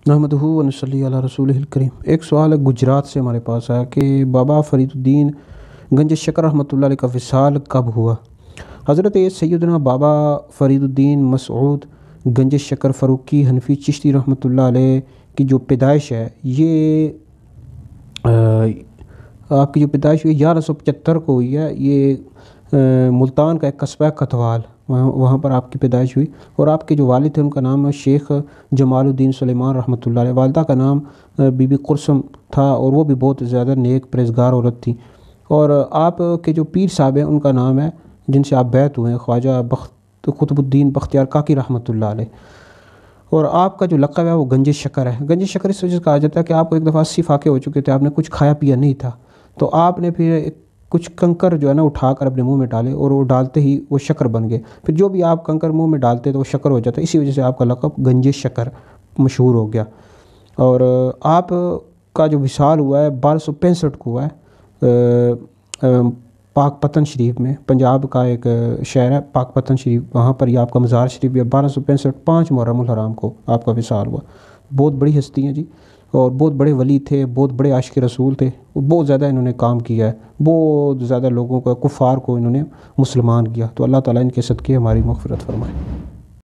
نحمدہ و نصلی علی رسولہ الکریم۔ ایک سوال ہے گجرات سے ہمارے پاس آیا کہ بابا فرید الدین گنج شکر رحمۃ اللہ علیہ کا وصال کب ہوا؟ حضرت سیدنا بابا فرید الدین مسعود گنج شکر فاروقی حنفی چشتی رحمۃ اللہ علیہ کی جو پیدائش ہے یہ آپ کی جو پیدائش ہوئی 1175 کو ہوئی ہے۔ یہ ملتان کا ایک قصبہ کتوال، وہاں پر آپ کی پیدائش ہوئی، اور آپ کے جو والد تھے ان کا نام شیخ جمال الدین سلیمان رحمۃ اللہ علیہ، والدہ کا نام بی بی قرسم تھا، اور وہ بھی بہت زیادہ نیک پرہیزگار عورت تھی۔ اور آپ کے جو پیر صاحب ہیں ان کا نام ہے جن سے آپ بیعت ہوئے ہیں خواجہ قطب الدین بختیار کاکی رحمۃ اللہ علیہ، اور آپ کا جو لقب ہے وہ گنج شکر ہے۔ گنج شکر اس وجہ سے کہا جاتا ہے کہ آپ کو ایک دفعہ 80 فاقے ہو چکے تھے، آپ نے کچھ کھایا پیا نہیں تھا، تو آپ نے پھر کچھ کنکر جو ہے نا اٹھا کر اپنے منہ میں ڈالے، اور وہ ڈالتے ہی وہ شکر بن گئے۔ پھر جو بھی آپ کنکر منہ میں ڈالتے تو وہ شکر ہو جاتا، اسی وجہ سے آپ کا لقب گنج شکر مشہور ہو گیا۔ اور آپ کا جو وصال ہوا ہے 1265 کو ہوا ہے، پاک پتن شریف میں، پنجاب کا ایک شہر ہے پاک پتن شریف، وہاں پر یہ آپ کا مزار شریف بھی ہے۔ 1265 5 محرم الحرام کو آپ کا وصال ہوا۔ بہت بڑی ہستی ہیں جی، اور بہت بڑے ولی تھے، بہت بڑے عاشق رسول تھے، بہت زیادہ انہوں نے کام کیا ہے، بہت زیادہ لوگوں کو، کفار کو انہوں نے مسلمان کیا۔ تو اللہ تعالیٰ ان کے صدقے ہماری مغفرت فرمائے۔